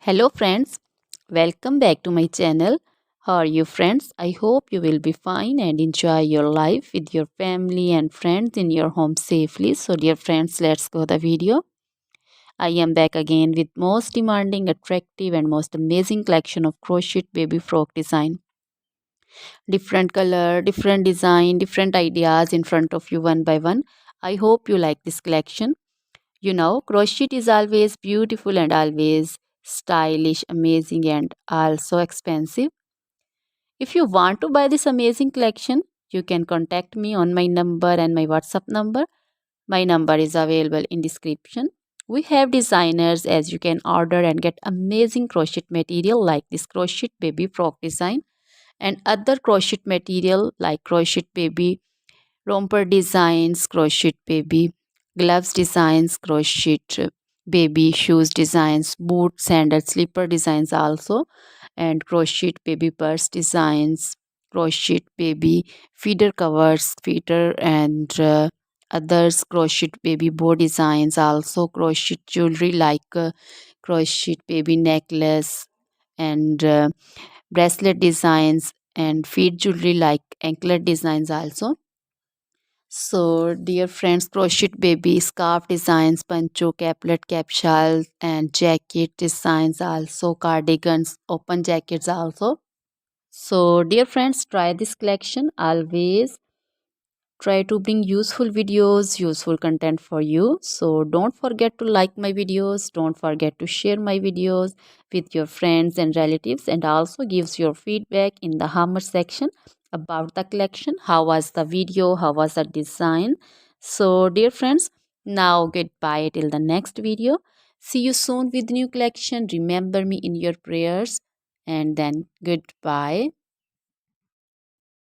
Hello friends, welcome back to my channel. How are you friends? I hope you will be fine and enjoy your life with your family and friends in your home safely. So dear friends, let's go the video. I am back again with most demanding, attractive and most amazing collection of crochet baby frock design. Different color, different design, different ideas in front of you one by one. I hope you like this collection. Crochet is always beautiful and always stylish, amazing, and also expensive. If you want to buy this amazing collection, you can contact me on my number and my WhatsApp number. My number is available in description. We have designers as you can order and get amazing crochet material like this crochet baby frock design and other crochet material like crochet baby romper designs, crochet baby gloves designs, crochet baby shoes designs, boot, sandal, slipper designs also, and crochet baby purse designs, crochet baby feeder covers, feeder and others crochet baby bow designs, also crochet jewelry like crochet baby necklace and bracelet designs and feet jewelry like anklet designs also. So, dear friends, crochet baby scarf designs, pancho, caplet, capsule, and jacket designs also, cardigans, open jackets also. So, dear friends, try this collection. Always try to bring useful videos, useful content for you. So don't forget to like my videos, don't forget to share my videos with your friends and relatives, and also gives your feedback in the hammer section about the collection. How was the video, how was the design? So dear friends, now goodbye till the next video. See you soon with new collection. Remember me in your prayers, and then goodbye.